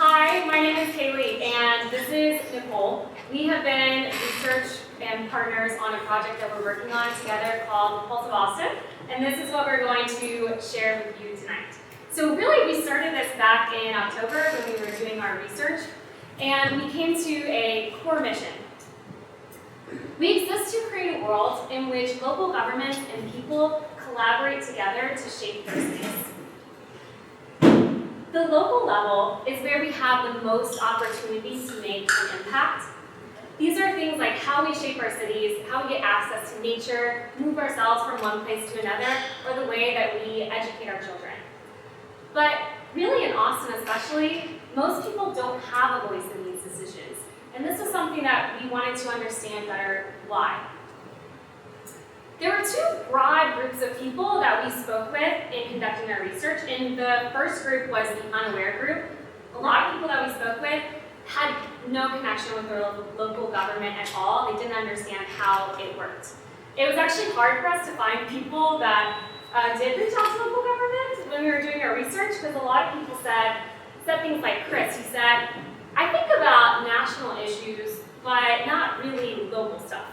Hi, my name is Kaylee, and this is Nicole. We have been research and partners on a project that we're working on together called The Pulse of Austin, and this is what we're going to share with you tonight. So really, we started this back in October when we were doing our research, and we came to a core mission. We exist to create a world in which local governments and people collaborate together to shape their cities. The local level is where we have the most opportunities to make an impact. These are things like how we shape our cities, how we get access to nature, move ourselves from one place to another, or the way that we educate our children. But really in Austin especially, most people don't have a voice in these decisions. And this is something that we wanted to understand better why. There were two broad groups of people that we spoke with in conducting our research, and the first group was the unaware group. A lot of people that we spoke with had no connection with their local government at all. They didn't understand how it worked. It was actually hard for us to find people that did reach out to local government when we were doing our research, because a lot of people said things like Chris, who said, I think about national issues, but not really local stuff.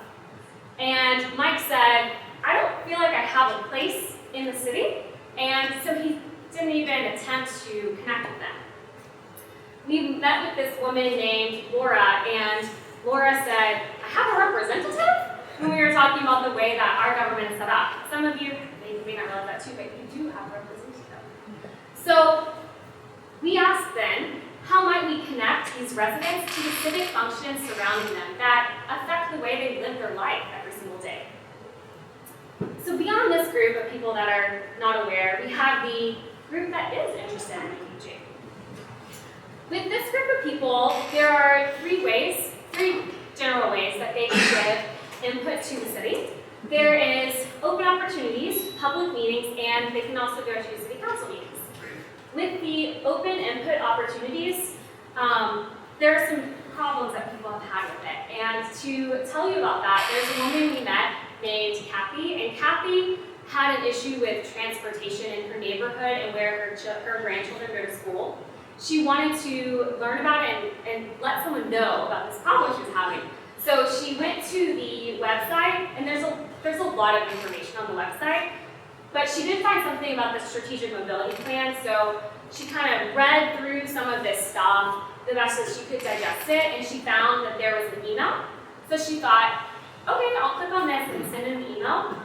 And Mike said, I don't feel like I have a place in the city, and so he didn't even attempt to connect with them. We met with this woman named Laura, and Laura said, I have a representative? When we were talking about the way that our government is set up. Some of you may not realize that too, but you do have a representative. So we asked then, how might we connect these residents to the civic functions surrounding them that affect the way they live their life every single day? So beyond this group of people that are not aware, we have the group that is interested in engaging. With this group of people, there are three general ways that they can give input to the city. There is open opportunities, public meetings, and they can also go to city council meetings. With the open input opportunities, there are some problems that people have had with it. And to tell you about that, there's a woman we met named Kathy, and Kathy had an issue with transportation in her neighborhood and where her grandchildren go to school. She wanted to learn about it and let someone know about this problem she was having. So she went to the website, and there's a lot of information on the website. But she did find something about the strategic mobility plan, so she kind of read through some of this stuff the best as she could digest it, and she found that there was an email. So she thought, okay, I'll click on this and send an email.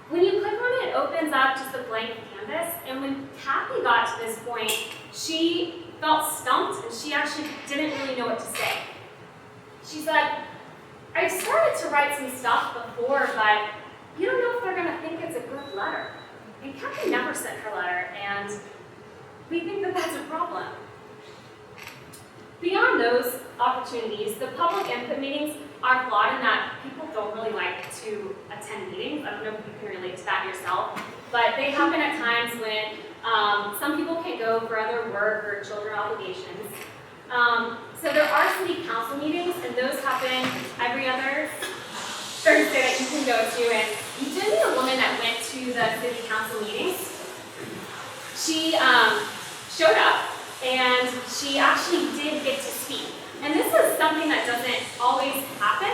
When you click on it, it opens up just a blank canvas, and when Kathy got to this point, she felt stumped, and she actually didn't really know what to say. She said, I started to write some stuff before, but you don't know if they're gonna think it's a good letter. And Kathy never sent her letter, and we think that that's a problem. Beyond those opportunities, the public input meetings are flawed in that people don't really like to attend meetings. I don't know if you can relate to that yourself, but they happen at times when some people can't go for other work or children obligations. So there are city council meetings, and those happen every other Thursday that you can go to, and you did meet a woman that went to the city council meetings. She showed up, and she actually did get to speak. And this is something that doesn't always happen.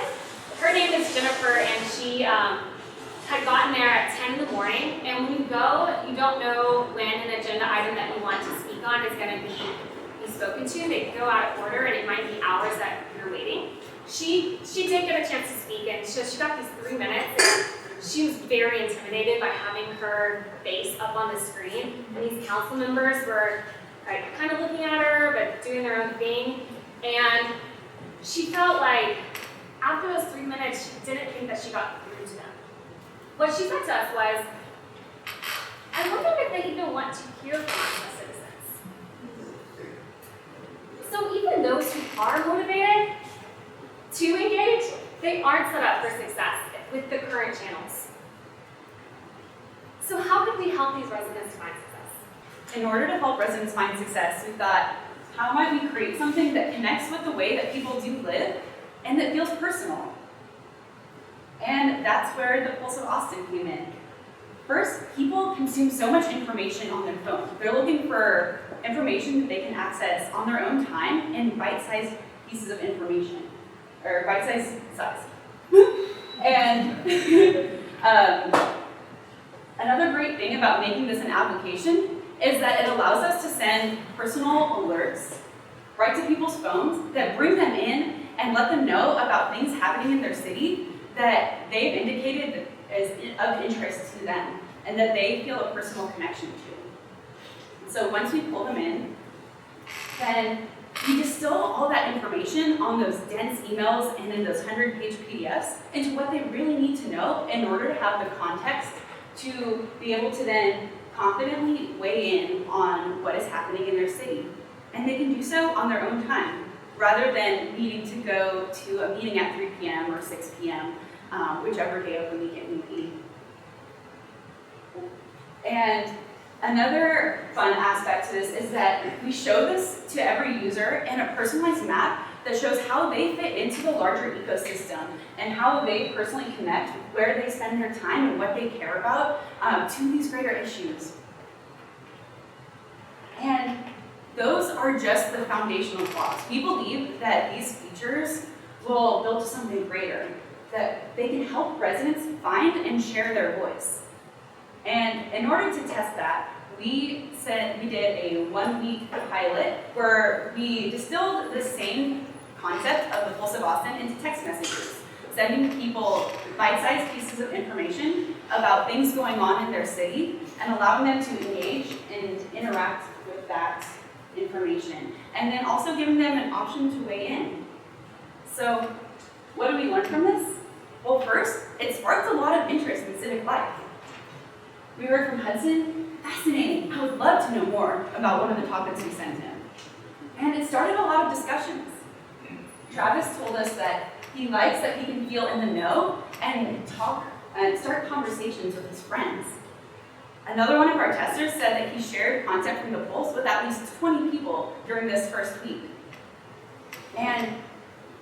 Her name is Jennifer, and she had gotten there at 10 in the morning, and when you go, you don't know when an agenda item that you want to speak on is going to be spoken to. They go out of order, and it might be hours that you're waiting. She did get a chance to speak, and so she got these 3 minutes, and she was very intimidated by having her face up on the screen. And these council members were like kind of looking at her, but doing their own thing. And she felt like after those 3 minutes, she didn't think that she got through to them. What she said to us was, I wonder if they even want to hear from us as citizens. So even those who are motivated to engage, they aren't set up for success with the current channels. So how can we help these residents find success? In order to help residents find success, we thought, how might we create something that connects with the way that people do live and that feels personal? And that's where the Pulse of Austin came in. First, people consume so much information on their phone. They're looking for information that they can access on their own time in bite-sized pieces of information, or bite-sized size. And another great thing about making this an application is that it allows us to send personal alerts right to people's phones that bring them in and let them know about things happening in their city that they've indicated is of interest to them and that they feel a personal connection to. So once we pull them in, then we distill all that information on those dense emails and in those 100-page PDFs into what they really need to know in order to have the context to be able to then confidently weigh in on what is happening in their city. And they can do so on their own time, rather than needing to go to a meeting at 3 p.m. or 6 p.m., whichever day of the week it may be. And another fun aspect to this is that we show this to every user in a personalized map that shows how they fit into the larger ecosystem and how they personally connect, where they spend their time and what they care about to these greater issues. And those are just the foundational blocks. We believe that these features will build to something greater, that they can help residents find and share their voice. And in order to test that, we did a 1-week pilot where we distilled the same concept of the Pulse of Austin into text messages, sending people bite-sized pieces of information about things going on in their city and allowing them to engage and interact with that information. And then also giving them an option to weigh in. So what do we learn from this? Well, first, it sparked a lot of interest in civic life. We heard from Hudson, fascinating, I would love to know more about one of the topics we sent him. And it started a lot of discussions. Travis told us that he likes that he can feel in the know and talk and start conversations with his friends. Another one of our testers said that he shared content from the Pulse with at least 20 people during this first week. And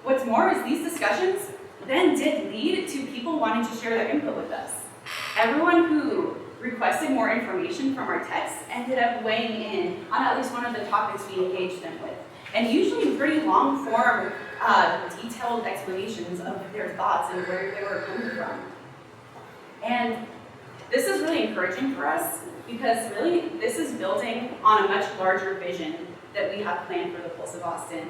what's more is these discussions then did lead to people wanting to share their input with us. Everyone who requested more information from our text ended up weighing in on at least one of the topics we engaged them with. And usually pretty long form, detailed explanations of their thoughts and where they were coming from. And this is really encouraging for us because really this is building on a much larger vision that we have planned for the Pulse of Austin.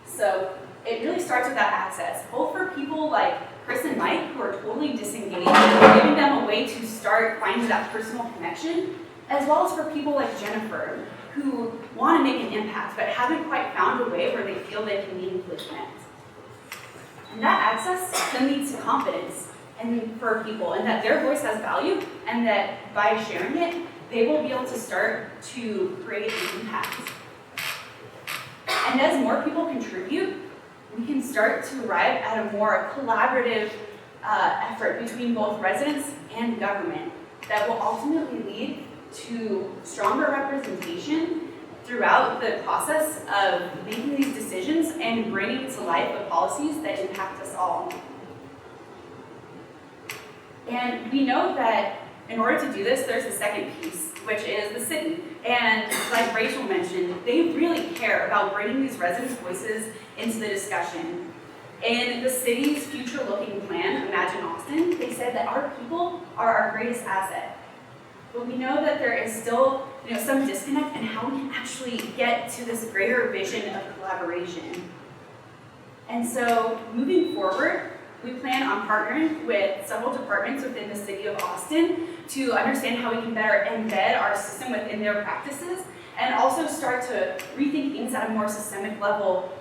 So it really starts with that access, both for people like Chris and Mike who are totally disengaged, giving them a way to start finding that personal connection, as well as for people like Jennifer who want to make an impact but haven't quite found a way where they feel they can meaningfully connect. And that access then leads to confidence and for people, and that their voice has value, and that by sharing it, they will be able to start to create an impact. And as more people contribute, we can start to arrive at a more collaborative effort between both residents and government that will ultimately lead to stronger representation throughout the process of making these decisions and bringing to life the policies that impact us all. And we know that in order to do this, there's a second piece, which is the city. And like Rachel mentioned, they really care about bringing these residents' voices into the discussion. In the city's future-looking plan, Imagine Austin, they said that our people are our greatest asset. But we know that there is still some disconnect in how we can actually get to this greater vision of collaboration. And so moving forward, we plan on partnering with several departments within the city of Austin to understand how we can better embed our system within their practices and also start to rethink things at a more systemic level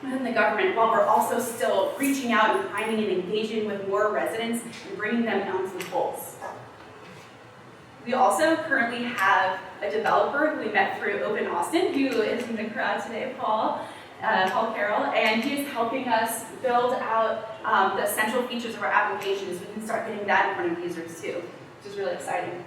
within the government, while we're also still reaching out and finding and engaging with more residents and bringing them onto the Pulse. We also currently have a developer who we met through Open Austin, who is in the crowd today, Paul Carroll, and he is helping us build out the essential features of our application so we can start getting that in front of users too, which is really exciting.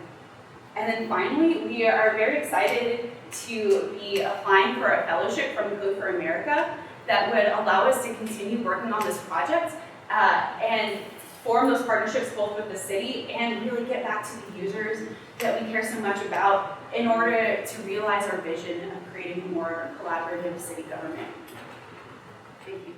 And then finally, we are very excited to be applying for a fellowship from Code for America that would allow us to continue working on this project and form those partnerships both with the city and really get back to the users that we care so much about in order to realize our vision of creating a more collaborative city government. Thank you.